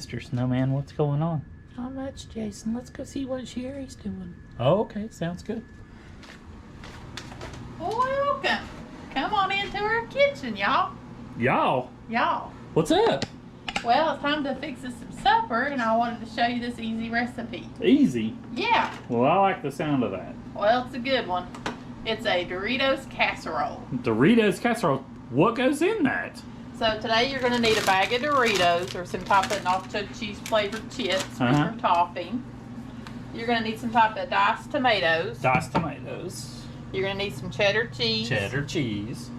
Mr. Snowman, what's going on? Not much, Jason. Let's go see what Sherry's doing. Oh, okay. Sounds good. Welcome. Come on into our kitchen, y'all. Y'all? Y'all. What's up? Well, it's time to fix us some supper, and I wanted to show you this easy recipe. Easy? Yeah. Well, I like the sound of that. Well, it's a good one. It's a Doritos casserole. Doritos casserole. What goes in that? So today you're going to need a bag of Doritos or some type of nacho cheese flavored chips for your topping. You're going to need some type of diced tomatoes. Diced tomatoes. You're going to need some cheddar cheese. Cheddar cheese.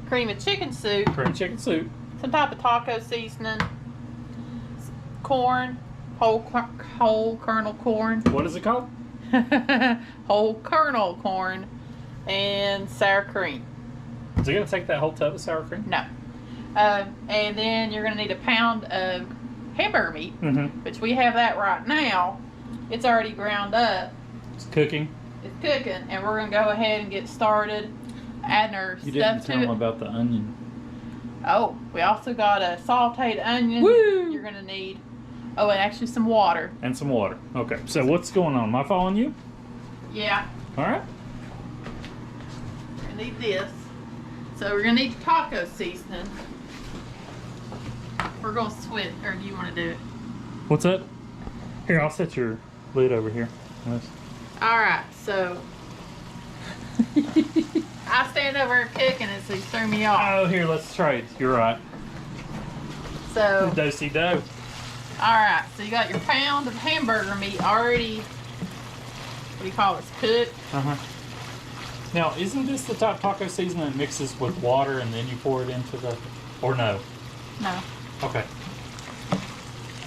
Cream of chicken soup. Cream of chicken soup. Some type of taco seasoning. Corn. Whole kernel corn. What is it called? Whole kernel corn. And sour cream. Is it going to take that whole tub of sour cream? No. And then you're going to need a pound of hamburger meat, which we have that right now. It's already ground up. It's cooking. It's cooking, and we're going to go ahead and get started adding our stuff to it. You didn't tell them about the onion. Oh, we also got a sauteed onion. Woo! You're going to need, and actually some water. And some water. Okay, so what's going on? Am I following you? Yeah. All right. We're going to need this. So we're going to need taco seasoning. We're going to switch, or do you want to do it? What's up? Here, I'll set your lid over here. Alright, so I stand over here cooking it, so you threw me off. Oh, here, let's try it. You're right. So, Do-si-do. alright, so you got your pound of hamburger meat already, what do you call it, cooked? Now, isn't this the type taco seasoning that mixes with water and then you pour it into the, or no? No. Okay.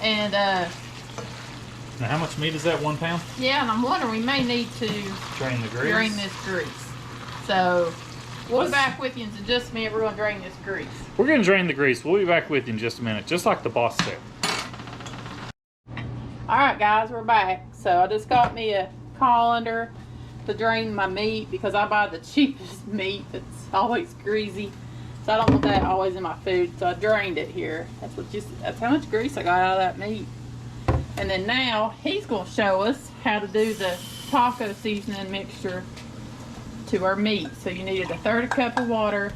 And, now, how much meat is that, 1 pound? yeah, and I'm wondering, we may need to Drain the grease. drain this grease. So, we'll be back with you in just a minute. We're going to drain this grease. We're going to drain the grease. We'll be back with you in just a minute, just like the boss said. Alright guys, we're back. So I just got me a colander to drain my meat because I buy the cheapest meat that's always greasy. So I don't want that always in my food. So I drained it here. That's how much grease I got out of that meat. And then now he's going to show us how to do the taco seasoning mixture to our meat. So you needed 1/3 cup of water.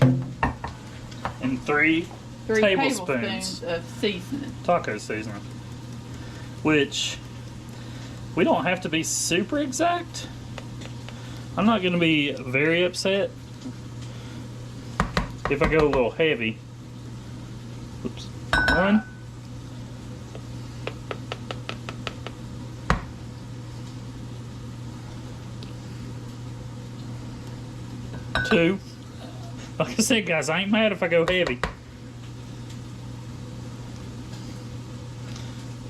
And 3 tablespoons of seasoning. Taco seasoning. Which, we don't have to be super exact. I'm not going to be very upset if I go a little heavy. Oops. 1. 2. Like I said, guys, I ain't mad if I go heavy.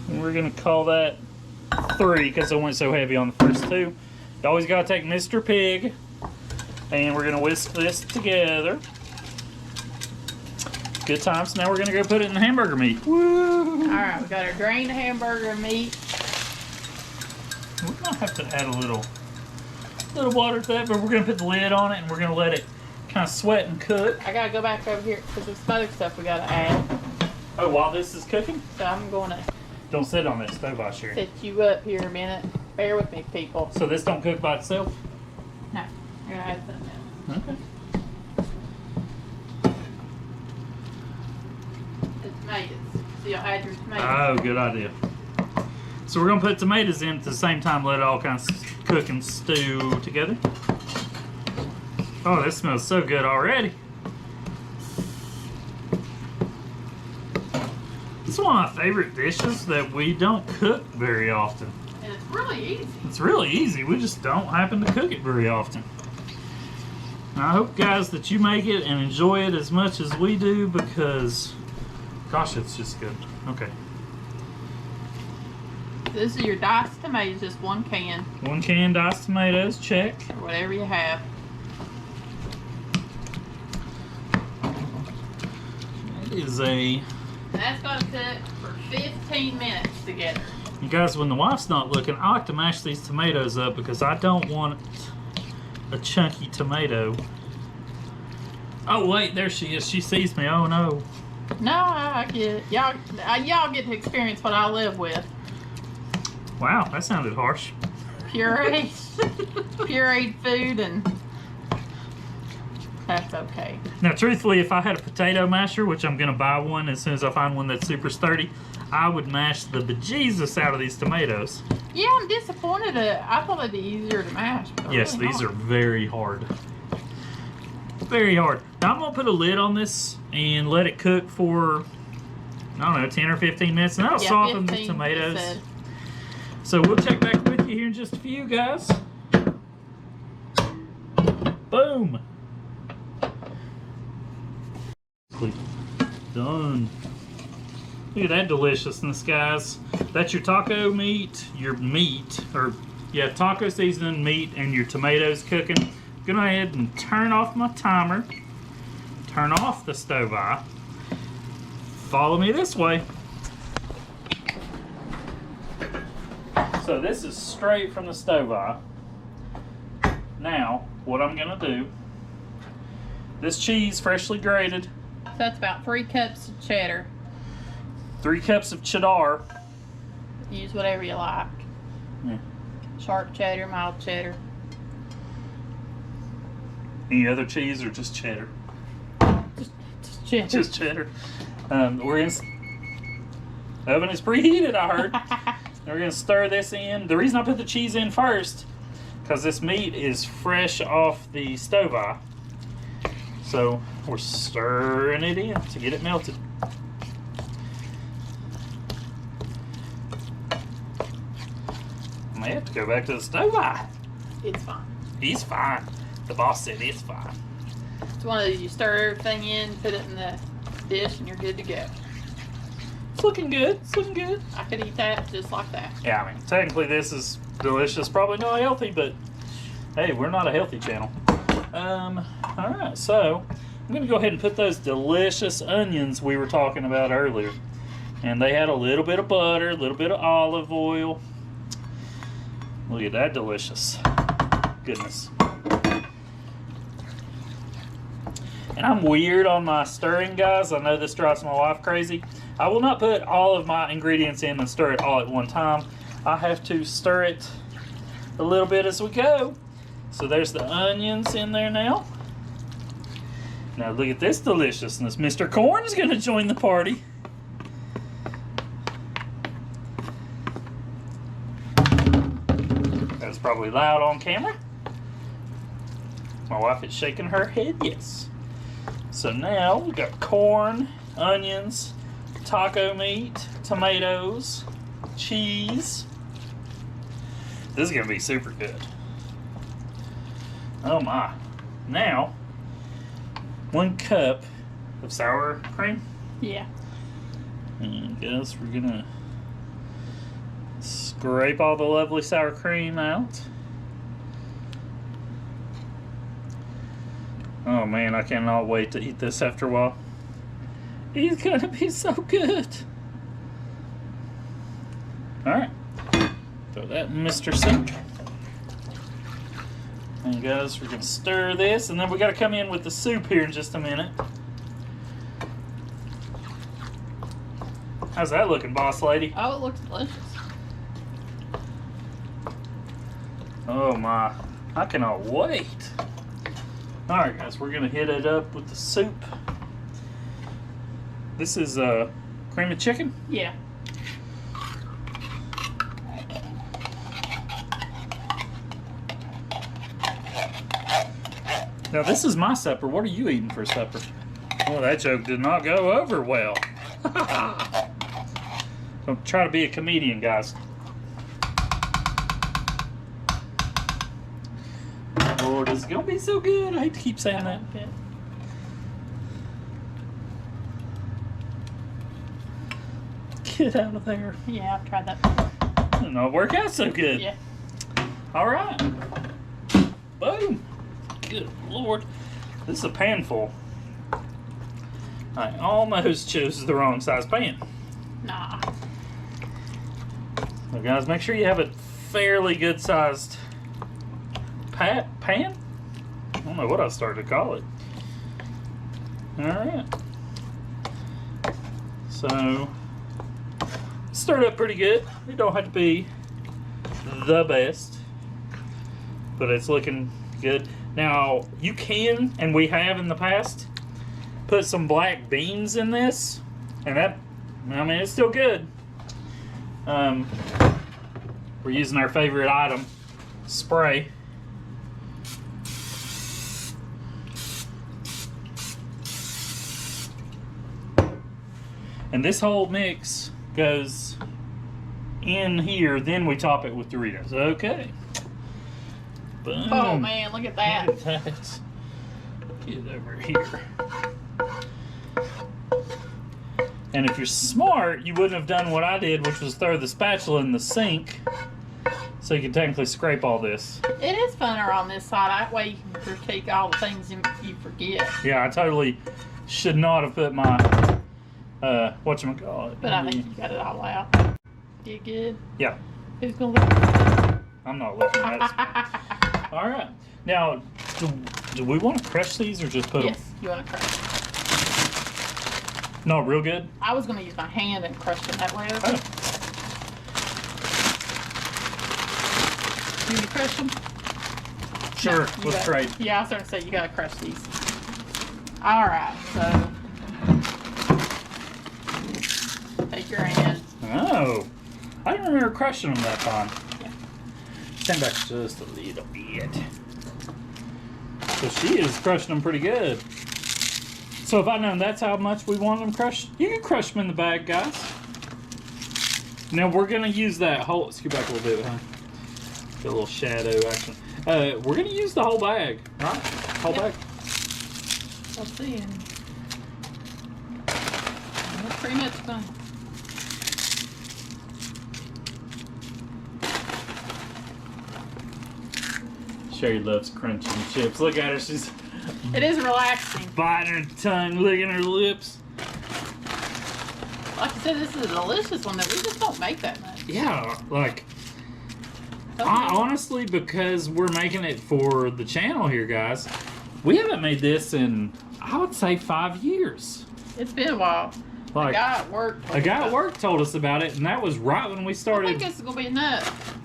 And we're going to call that 3 because I went so heavy on the first 2. You always got to take Mr. Pig. And we're going to whisk this together. Good times. Now we're going to go put it in the hamburger meat. Woo! Alright, we got our drained hamburger meat. We might have to add a little water to that, but we're going to put the lid on it and we're going to let it kind of sweat and cook. I got to go back over here because there's some other stuff we got to add. Oh, while this is cooking? So I'm going to Don't sit on that stove, I sure. set you up here a minute. Bear with me, people. So this don't cook by itself? No, I'm going to add something else. Okay. The tomatoes. So you'll add your tomatoes. Oh, good idea. So we're going to put tomatoes in at the same time, let it all kind of cook and stew together. Oh, this smells so good already. This is one of my favorite dishes that we don't cook very often. And it's really easy. It's really easy. We just don't happen to cook it very often. And I hope, guys, that you make it and enjoy it as much as we do because, gosh, it's just good. Okay. This is your diced tomatoes, just 1 can. 1 can diced tomatoes, check. Or whatever you have. That is a... That's going to cook for 15 minutes together. You guys, when the wife's not looking, I like to mash these tomatoes up because I don't want a chunky tomato. Oh, wait, there she is. She sees me. Oh, no. No, I get it. Y'all get to experience what I live with. Wow, that sounded harsh. Pureed food, and that's okay. Now, truthfully, if I had a potato masher, which I'm gonna buy one as soon as I find one that's super sturdy, I would mash the bejesus out of these tomatoes. Yeah, I'm disappointed. I thought it'd be easier to mash. But Yes, really these not. are very hard. Very hard. Now I'm gonna put a lid on this and let it cook for, I don't know, 10 or 15 minutes, and that'll soften the 15, tomatoes. you said. So we'll check back with you here in just a few, guys. Boom. Done. Look at that deliciousness, guys. That's your taco meat, taco seasoning meat, and your tomatoes cooking. Go ahead and turn off my timer. Turn off the stove eye. Follow me this way. So this is straight from the stove eye. Now, what I'm gonna do, this cheese freshly grated. So that's about 3 cups of cheddar. 3 cups of cheddar. Use whatever you like. Yeah. Sharp cheddar, mild cheddar. Any other cheese or just cheddar? Just cheddar. Just cheddar. We're in. Oven is preheated, I heard. We're gonna stir this in. The reason I put the cheese in first, because this meat is fresh off the stove eye. So we're stirring it in to get it melted. I may have to go back to the stove eye. It's fine. He's fine. The boss said it's fine. It's one of those, you stir everything in, put it in the dish, and you're good to go. It's looking good. It's looking good. I could eat that just like that. Yeah, I mean, technically this is delicious. Probably not healthy, but hey, we're not a healthy channel. Alright, so I'm going to go ahead and put those delicious onions we were talking about earlier. And they had a little bit of butter, a little bit of olive oil. Look at that delicious goodness. And I'm weird on my stirring, guys. I know this drives my wife crazy. I will not put all of my ingredients in and stir it all at one time. I have to stir it a little bit as we go. So there's the onions in there now. Now look at this deliciousness. Mr. Corn's gonna join the party. That was probably loud on camera. My wife is shaking her head yes. So now we got corn, onions, taco meat, tomatoes, cheese. This is gonna be super good. Oh my. Now, 1 cup of sour cream. Yeah. And I guess we're gonna scrape all the lovely sour cream out. Oh man, I cannot wait to eat this after a while. It's gonna be so good. Alright. Throw that in Mr. Sink. And guys, we're gonna stir this, and then we gotta come in with the soup here in just a minute. How's that looking, boss lady? Oh, it looks delicious. Oh my, I cannot wait. Alright guys, we're gonna hit it up with the soup. This is cream of chicken. Yeah. Now this is my supper. What are you eating for supper? Oh, that joke did not go over well. Don't try to be a comedian, guys. Lord, it's gonna be so good. I hate to keep saying that. Okay. Get out of there. Yeah, I've tried that. Did not work out so good. Yeah. All right. Boom. Good Lord. This is a pan full. I almost chose the wrong size pan. Nah. So guys, make sure you have a fairly good sized pan? I don't know what I started to call it. Alright. So, stirred up pretty good. It don't have to be the best, but it's looking good. Now, you can, and we have in the past, put some black beans in this, and that, I mean, it's still good. We're using our favorite item, spray. And this whole mix goes in here, then we top it with Doritos. Okay. Boom. Oh man, look at that. Look at that. Get over here. And if you're smart, you wouldn't have done what I did, which was throw the spatula in the sink so you can technically scrape all this. It is funner on this side. That way you can critique all the things you forget. Yeah, I totally should not have put my, whatchamacallit. But I think you got it all out. You good? Yeah. Who's going to look at I'm not looking at it. All right. Now, do we want to crush these or just put them? Yes, you want to crush. No, real good? I was going to use my hand and crush them that way. Oh. Do you crush them? Sure, No, let's trade. Yeah, I was starting to say you got to crush these. All right, so take your hand. Oh, I didn't remember crushing them that time. Stand back just a little bit. So she is crushing them pretty good. So if I known that's how much we want them crushed, you can crush them in the bag, guys. Now we're gonna use that whole. Scoot back a little bit, huh? Get a little shadow action. We're gonna use the whole bag, right? Whole bag. Let's see. That's pretty much done. Sherry loves crunching chips. Look at her, she's It is relaxing. biting her tongue, licking her lips. Like I said, this is a delicious one that we just don't make that much. Yeah, like, I honestly, because we're making it for the channel here, guys, we haven't made this in, I would say, 5 years. It's been a while. Like, A guy at work. a guy at work told us about it, and that was right when we I started. think this is going to be enough.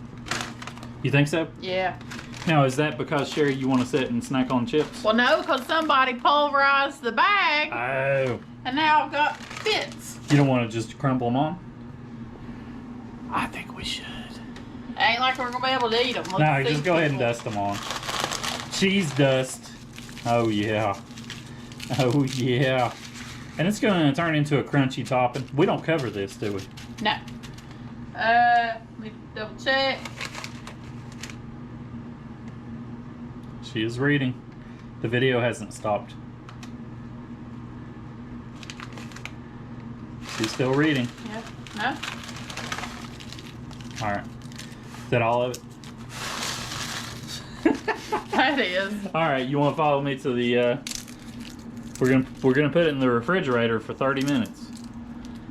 You think so? Yeah. Now, is that because, Sherry, you want to sit and snack on chips? Well, no, because somebody pulverized the bag, Oh. and now I've got bits. You don't want to just crumble them on? I think we should. Ain't like we're going to be able to eat them. No, just go ahead and dust them on. Cheese dust. Oh, yeah. Oh, yeah. And it's going to turn into a crunchy topping. We don't cover this, do we? No. Let me double check. She is reading. The video hasn't stopped. She's still reading. Yeah. No? All right. Is that all of it? That is. All right. You want to follow me to the? We're gonna put it in the refrigerator for 30 minutes.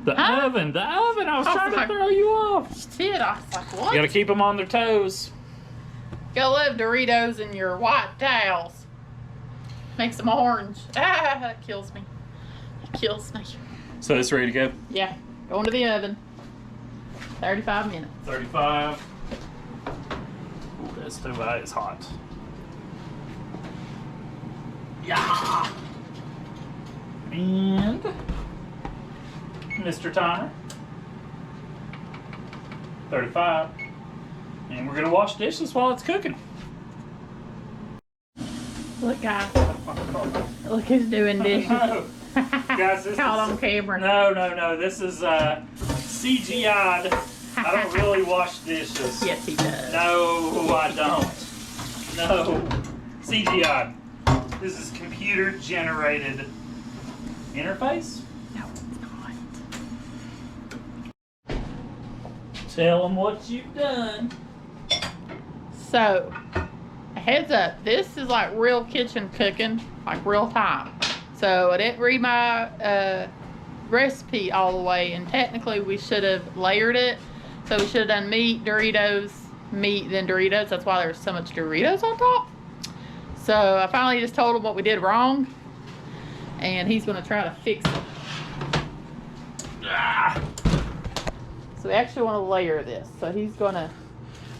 The oven. The oven. I was trying to throw you off. Shit, I was like, what? You gotta keep them on their toes. Go love Doritos in your white towels. Makes them orange. Ah, that kills me. That kills me. So it's ready to go. Yeah. Going to the oven. 35 minutes. 35. Ooh, that stove is hot. Yeah. And Mr. Timer. 35. And we're gonna wash dishes while it's cooking. Look, guys. Look who's doing dishes. Guys, this Caught is, on camera. No. This is CGI'd. I don't really wash dishes. Yes, he does. No, I don't. No. CGI. This is computer generated interface. No, it's not. Tell them what you've done. So, a heads up, this is like real kitchen cooking, like real time. So I didn't read my recipe all the way, and technically we should have layered it. So we should have done meat, Doritos, meat, then Doritos. That's why there's so much Doritos on top. So I finally just told him what we did wrong, and he's gonna try to fix it. Ah. So we actually want to layer this. So he's gonna.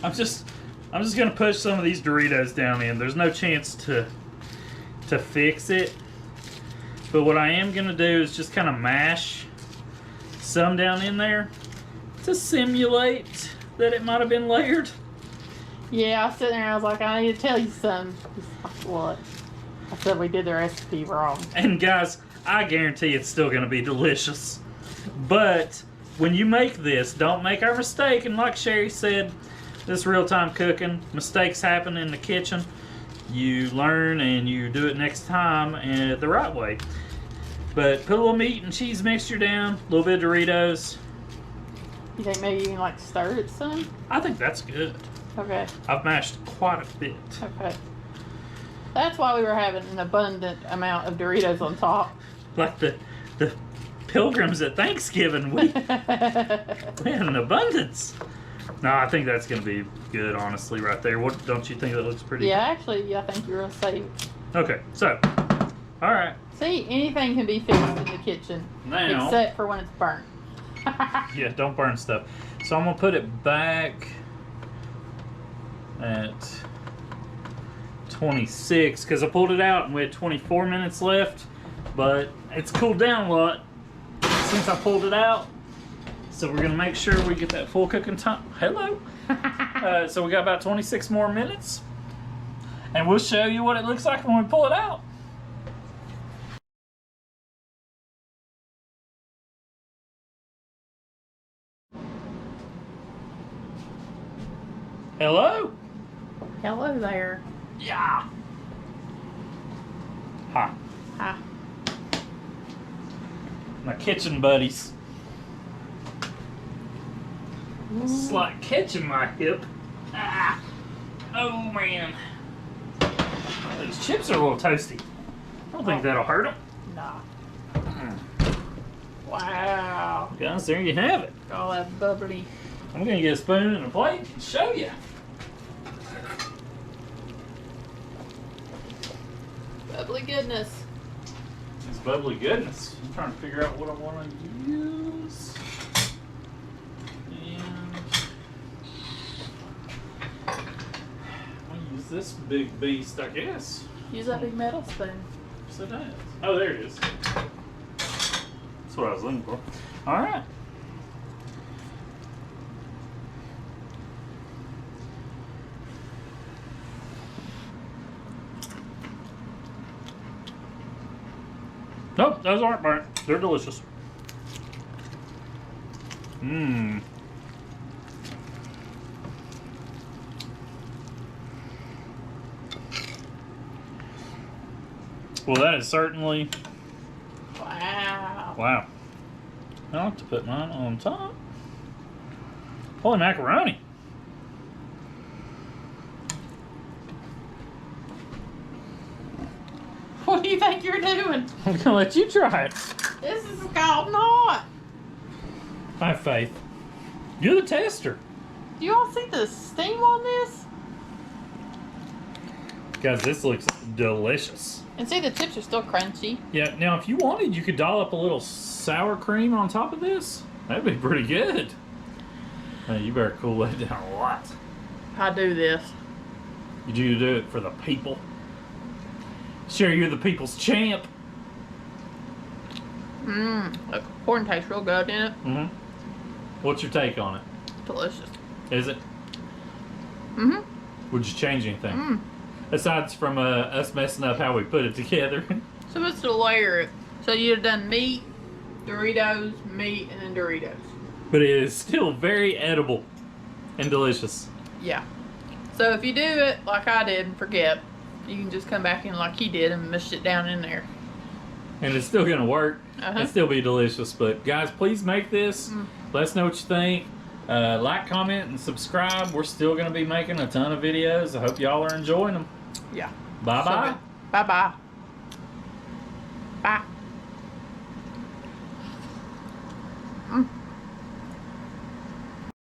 I'm just gonna push some of these Doritos down in. There's no chance to fix it. But what I am gonna do is just kind of mash some down in there to simulate that it might have been layered. Yeah, I was sitting there and I was like, I need to tell you something. He's like, what? I said we did the recipe wrong. And guys, I guarantee it's still gonna be delicious. But when you make this, don't make our mistake. And like Sherry said, this real-time cooking, mistakes happen in the kitchen. You learn and you do it next time and the right way. But put a little meat and cheese mixture down, a little bit of Doritos. You think maybe you can like stir it some? I think that's good. Okay. I've mashed quite a bit. Okay. That's why we were having an abundant amount of Doritos on top. Like the pilgrims at Thanksgiving, we had an abundance. No, I think that's going to be good, honestly, right there. What, don't you think that looks pretty? Yeah, actually, I think you're going to save. Okay, so, all right. See, anything can be fixed in the kitchen. Now, except for when it's burnt. yeah, don't burn stuff. So I'm going to put it back at 26 because I pulled it out and we had 24 minutes left. But it's cooled down a lot since I pulled it out. So we're going to make sure we get that full cooking time. Hello. So we got about 26 more minutes. And we'll show you what it looks like when we pull it out. Hello? Hello there. Yeah. Hi. Hi. My kitchen buddies. This is like catching my hip. Ah. Oh man. These chips are a little toasty. I don't think that'll hurt them. Nah. Wow. Guys, there you have it. All that bubbly. I'm gonna get a spoon and a plate and show you. Bubbly goodness. It's bubbly goodness. I'm trying to figure out what I want to use. And I'm gonna use this big beast, I guess. Use that big metal spoon. So it does. Oh, there it is. That's what I was looking for. All right. Nope, those aren't burnt. They're delicious. Mmm. Well, that is certainly... Wow. Wow. I like to put mine on top. Holy macaroni. What do you think you're doing? I'm gonna let you try it. This is scalding hot. I have faith. You're the tester. Do you all see the steam on this? Guys, this looks delicious. And see, the tips are still crunchy. Yeah, now if you wanted, you could dollop a little sour cream on top of this. That'd be pretty good. Hey, you better cool that down a lot. I do this. You do it for the people. Sure, you're the people's champ. Look, corn tastes real good in it. Mm-hmm. What's your take on it? Delicious. Is it? Mm-hmm. Would you change anything? Aside from us messing up how we put it together. So what's to layer it? So you'd have done meat, Doritos, meat, and then Doritos. But it is still very edible and delicious. Yeah. So if you do it like I did and forget, you can just come back in like he did and mush it down in there. And it's still going to work. Uh-huh. And still be delicious. But guys, please make this. Let us know what you think. Like, comment, and subscribe. We're still going to be making a ton of videos. I hope y'all are enjoying them. Yeah. Bye-bye. So bye-bye. Bye.